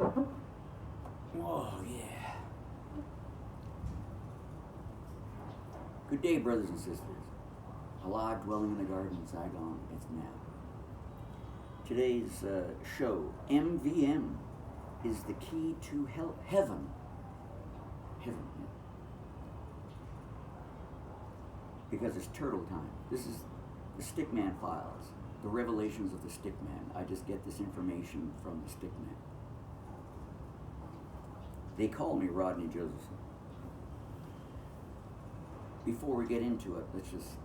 Oh, yeah. Good day, brothers and sisters. Alive, dwelling in the garden in Saigon, it's now. Today's show, MVM, is the key to heaven. Heaven, yeah. Because it's turtle time. This is the Stickman Files, the revelations of the Stickman. I just get this information from the Stickman. They call me Rodney Josephson. Before we get into it, let's just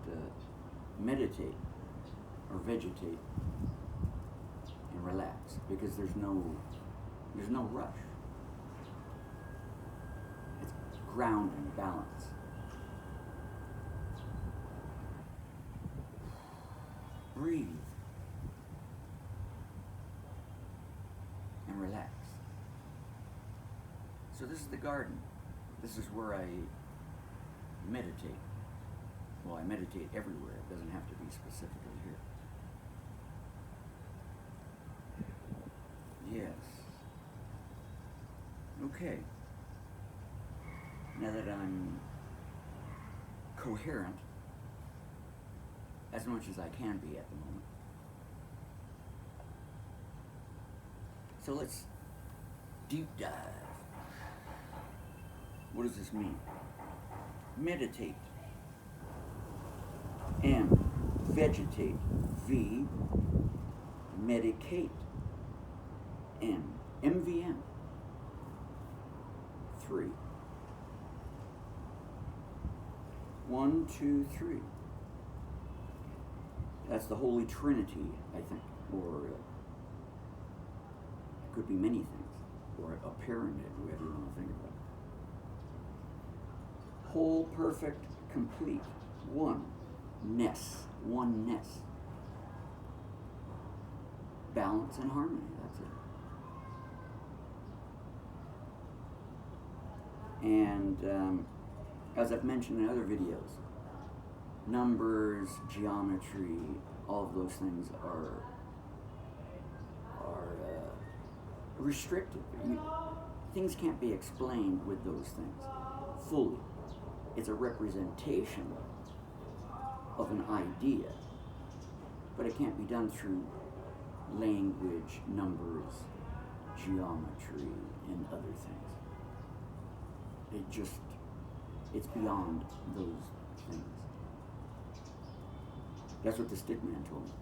meditate or vegetate and relax, because there's no rush. It's ground and balance. Breathe and relax. So this is the garden. This is where I meditate. Well, I meditate everywhere. It doesn't have to be specifically here. Yes. Okay. Now that I'm coherent, as much as I can be at the moment. So let's deep dive. What does this mean? Meditate. M. Vegetate. V. Medicate. M. MVM. 3. 1, 2, 3. That's the Holy Trinity, I think, or it could be many things, or a pyramid, whatever you want to think about. Whole, perfect, complete, oneness, oneness. Balance and harmony, that's it. And as I've mentioned in other videos, numbers, geometry, all of those things are restricted. Things can't be explained with those things fully. It's a representation of an idea, but it can't be done through language, numbers, geometry, and other things. It's beyond those things. That's what the Stickman told me.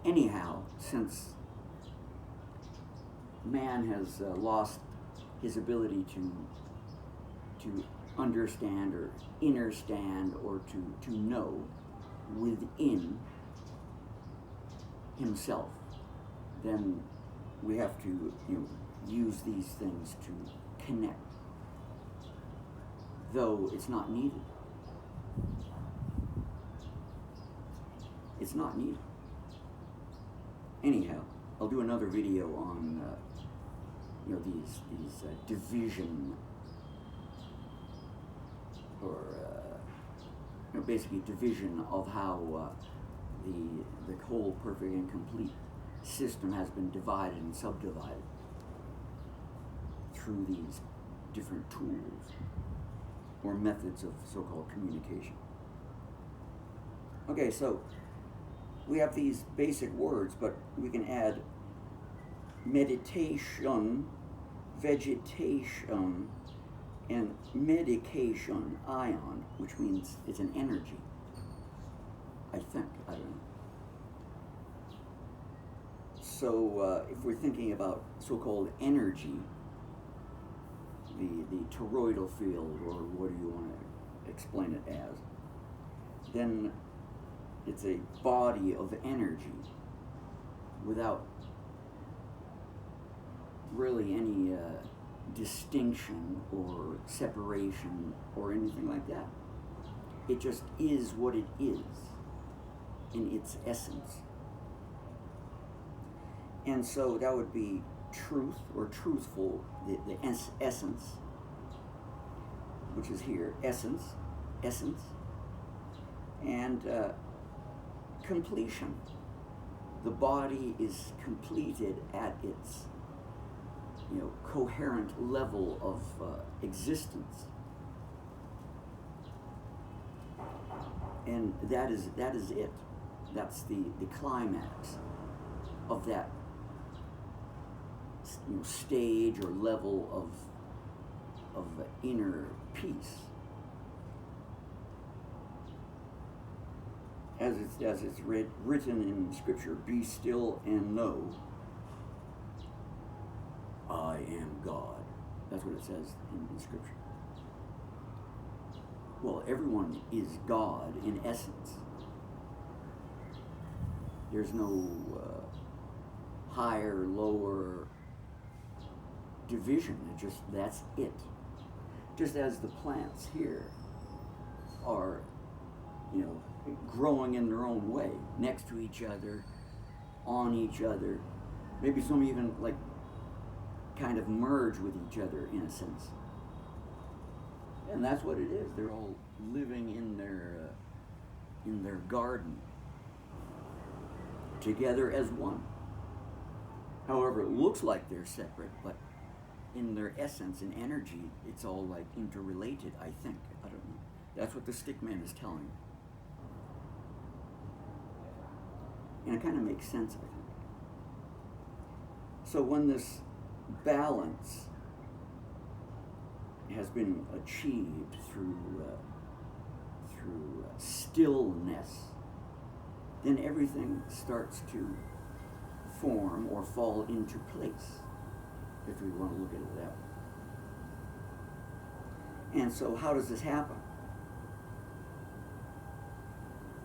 Anyhow, since man has lost his ability to understand or understand or to know within himself, then we have to use these things to connect, though it's not needed. It's not needed. Anyhow, I'll do another video on these division, or basically division of how the whole perfect and complete system has been divided and subdivided through these different tools or methods of so-called communication. Okay, so we have these basic words, but we can add meditation, vegetation, and medication, ion, which means it's an energy. I think, I don't know. So if we're thinking about so-called energy, the toroidal field, or what do you want to explain it as, then it's a body of energy without really any distinction or separation or anything like that. It just is what it is in its essence. And so that would be truth or truthful, the essence, which is here, essence, and completion, the body is completed at its, coherent level of existence. And that is it. That's the climax of that stage or level of inner peace. As it's written in Scripture, be still and know I am God. That's what it says in Scripture. Well, everyone is God in essence. There's no higher, lower division. That's it. Just as the plants here are, growing in their own way, next to each other, on each other. Maybe some even kind of merge with each other in a sense. And that's what it is. They're all living in their garden together as one. However, it looks like they're separate, but in their essence and energy, it's all interrelated, I think. I don't know. That's what the Stickman is telling me. And it kind of makes sense, I think. So when this balance has been achieved through stillness, then everything starts to form or fall into place, if we want to look at it that way. And so how does this happen?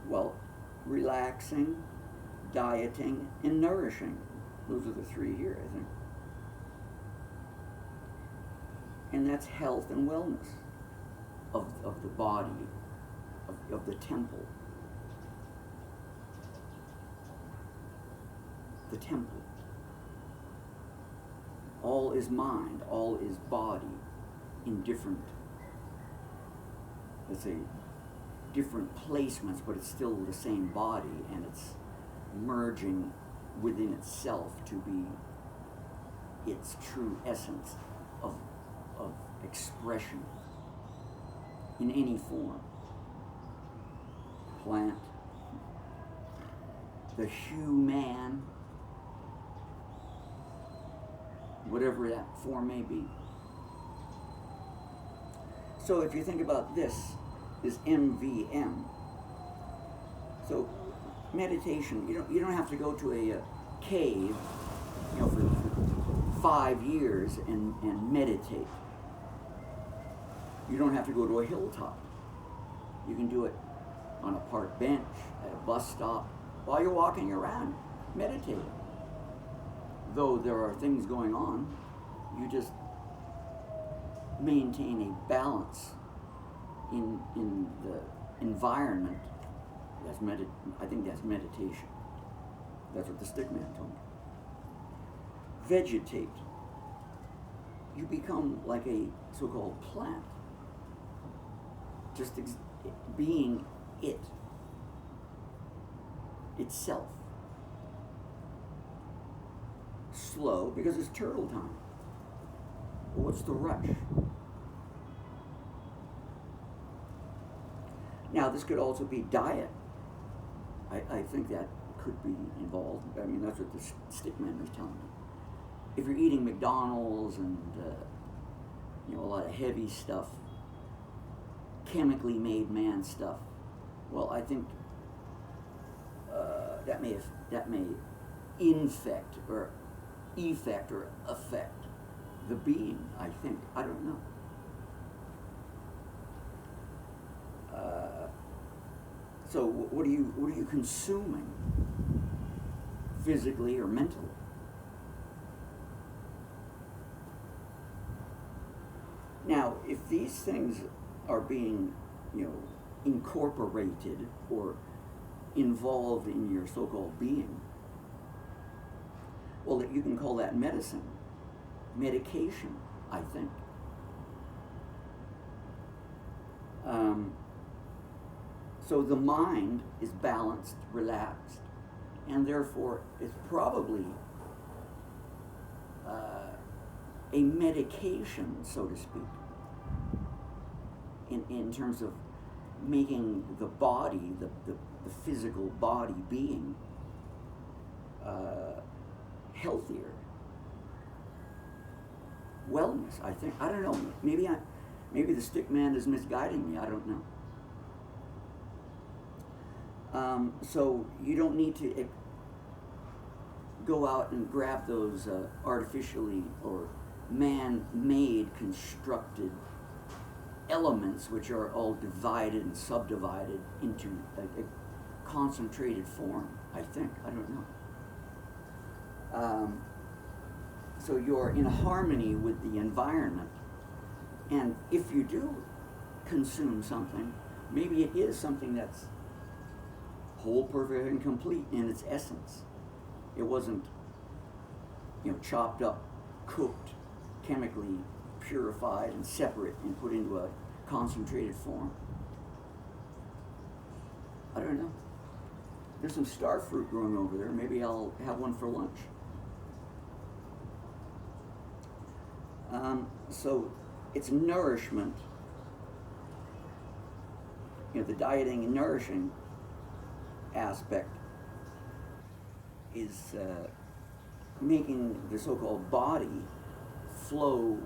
Well, relaxing, dieting, and nourishing. Those are the three here, I think. And that's health and wellness of the body, of the temple. The temple. All is mind, all is body in different, let's say, different placements, but it's still the same body, and it's merging within itself to be its true essence of expression in any form. Plant, the human, whatever that form may be. So if you think about this MVM. So meditation, you don't have to go to a cave, for 5 years and meditate. You don't have to go to a hilltop. You can do it on a park bench, at a bus stop, while you're walking around, meditating. Though there are things going on, you just maintain a balance in the environment. I think that's meditation. That's what the Stickman told me. Vegetate. You become like a so-called plant. Just being itself. Slow, because it's turtle time. What's the rush? Now, this could also be diet. I think that could be involved. I mean, that's what the Stickman is telling me. If you're eating McDonald's and a lot of heavy stuff, chemically made man stuff, well, I think that may infect or effect or affect the being. I think. I don't know. So what are you consuming, physically or mentally? Now, if these things are being, incorporated or involved in your so-called being, well, you can call that medicine, medication, I think. So the mind is balanced, relaxed, and therefore it's probably a medication, so to speak, in terms of making the body, the physical body being, healthier. Wellness, I think. I don't know. Maybe the stickman is misguiding me. I don't know. So you don't need to go out and grab those artificially or man-made constructed elements, which are all divided and subdivided into a concentrated form, I think. I don't know. So you're in harmony with the environment. And if you do consume something, maybe it is something that's whole, perfect, and complete in its essence. It wasn't, chopped up, cooked, chemically purified and separate and put into a concentrated form. I don't know. There's some star fruit growing over there. Maybe I'll have one for lunch. So it's nourishment. The dieting and nourishing aspect is making the so-called body flow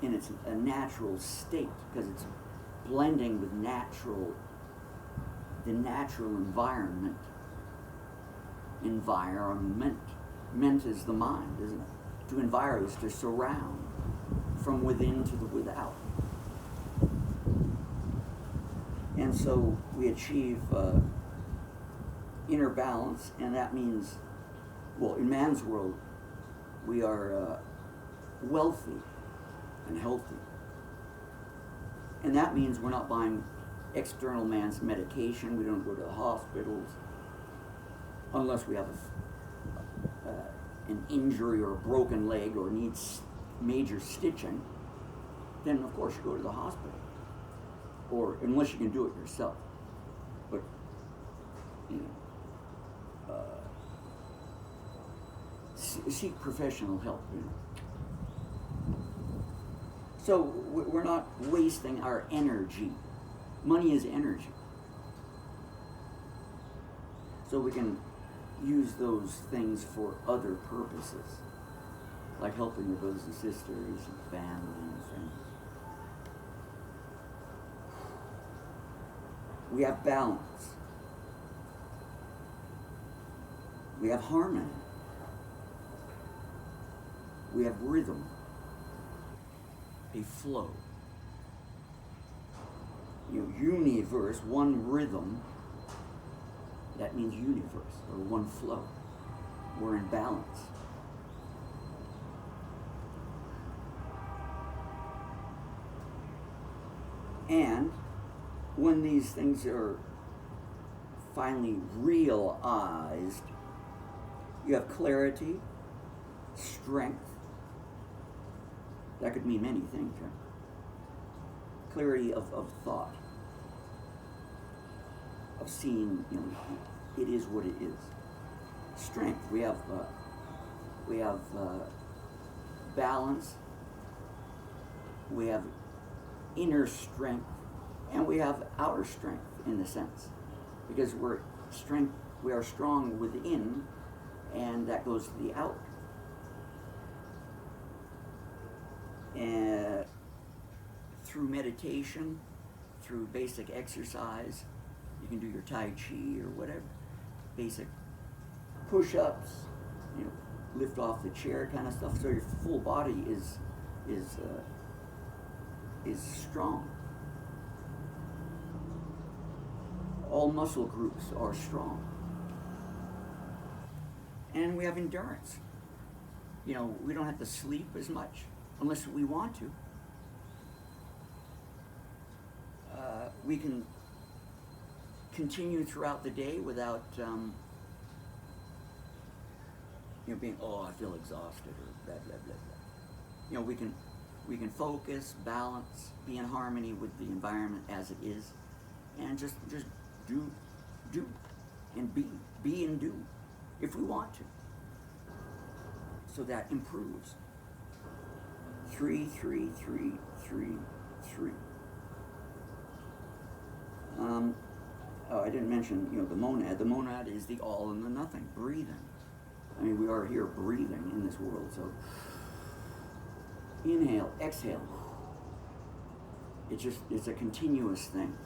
in a natural state, because it's blending with the natural environment. Ment is the mind, isn't it? To enviro is to surround from within to the without. And so we achieve inner balance, and that means, well, in man's world, we are wealthy and healthy. And that means we're not buying external man's medication. We don't go to the hospitals unless we have an injury or a broken leg or needs major stitching. Then, of course, you go to the hospital. Or unless you can do it yourself. But, seek professional help, So we're not wasting our energy. Money is energy. So we can use those things for other purposes, like helping your brothers and sisters and family and friends. We have balance. We have harmony. We have rhythm, a flow. Universe, one rhythm, that means universe, or one flow. We're in balance. And when these things are finally realized, you have clarity, strength. That could mean many things, right? Clarity of thought, of seeing, it is what it is. Strength. We have balance. We have inner strength, and we have outer strength in a sense, because we are strong within, and that goes to the out. And through meditation, through basic exercise, you can do your Tai Chi or whatever, basic push-ups, lift off the chair kind of stuff, so your full body is strong. All muscle groups are strong. And we have endurance. We don't have to sleep as much unless we want to. We can continue throughout the day without being, I feel exhausted, or blah, blah, blah, blah. We can focus, balance, be in harmony with the environment as it is, and just do and be and do. if we want to. So that improves. 3, 3, 3, 3, 3. I didn't mention, the monad. The monad is the all and the nothing, breathing. I mean, we are here breathing in this world, so inhale, exhale. It's a continuous thing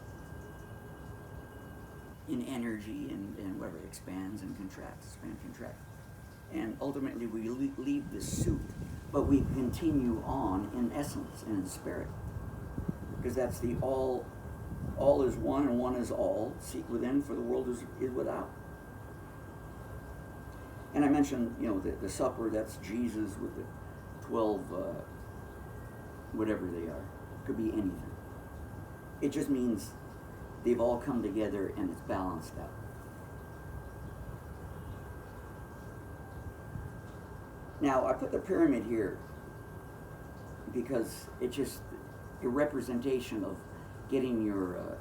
in energy and whatever, it expands and contracts, expand, contract. And ultimately we leave this suit, but we continue on in essence and in spirit. Because that's the all is one and one is all. Seek within, for the world is without. And I mentioned, the supper, that's Jesus with the 12, whatever they are. Could be anything. It just means they've all come together and it's balanced out. Now, I put the pyramid here because it's just a representation of getting your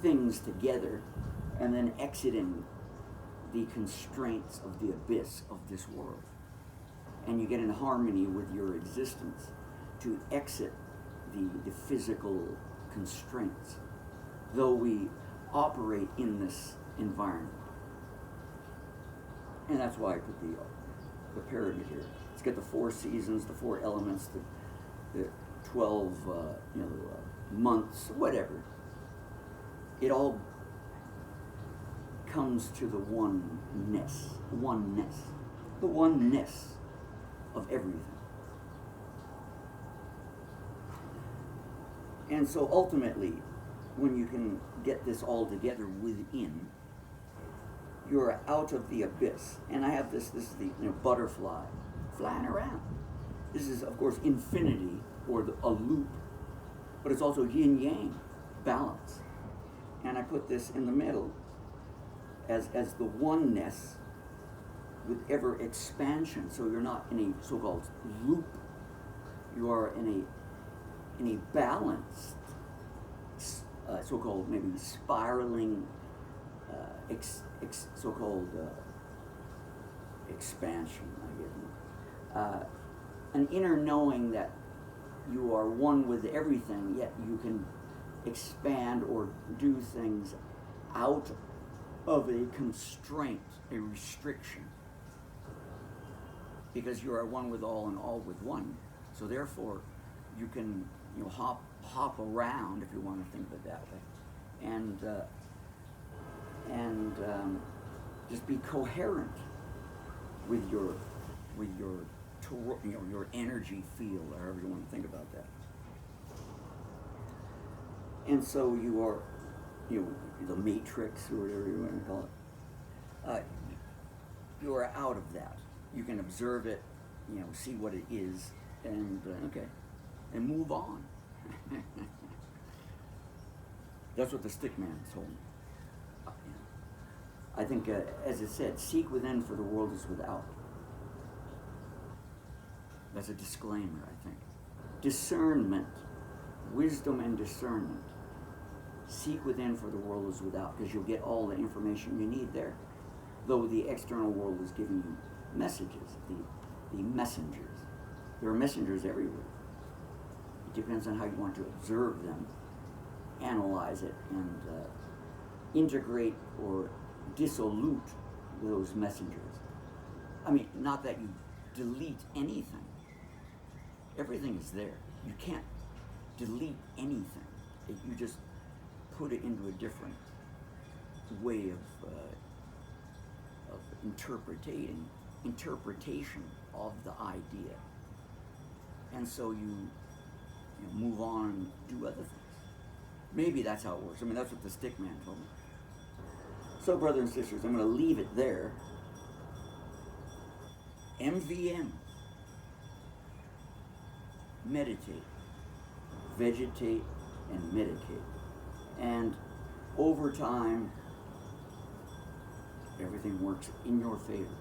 things together and then exiting the constraints of the abyss of this world. And you get in harmony with your existence to exit the physical constraints, though we operate in this environment. And that's why I put the pyramid here. It's got the 4 seasons, the 4 elements, the 12 months, whatever. It all comes to the oneness, the oneness of everything. And so ultimately, when you can get this all together within, you're out of the abyss. And I have this is the butterfly flying around. This is, of course, infinity, or a loop, but it's also yin-yang, balance. And I put this in the middle as the oneness with ever expansion. So you're not in a so-called loop. You are in a balanced, so-called maybe spiraling, so-called expansion, I guess. An inner knowing that you are one with everything, yet you can expand or do things out of a constraint, a restriction, because you are one with all and all with one. So therefore, you can hop around, if you want to think of it that way, and just be coherent with your energy field, or however you want to think about that. And so you are, the matrix, or whatever you want to call it. You are out of that. You can observe it, see what it is, and and move on. That's what the Stickman told me. I think, as it said, seek within, for the world is without. That's a disclaimer, I think. Discernment, wisdom and discernment. Seek within, for the world is without, because you'll get all the information you need there. Though the external world is giving you messages, the messengers. There are messengers everywhere. It depends on how you want to observe them, analyze it, and integrate or dissolute those messengers. I mean, not that you delete anything. Everything is there. You can't delete anything. You just put it into a different way of interpretation of the idea. And so you move on and do other things. Maybe that's how it works. I mean, that's what the Stickman told me. So, brothers and sisters, I'm going to leave it there. MVM. Meditate. Vegetate and medicate. And over time, everything works in your favor.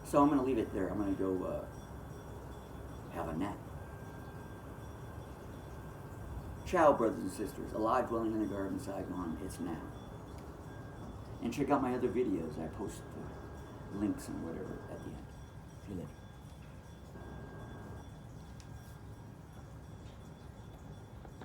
So I'm going to leave it there. I'm going to go have a nap. Ciao, brothers and sisters. Alive, dwelling in the garden, Saigon. It's now. And check out my other videos. I post links and whatever at the end. See you later.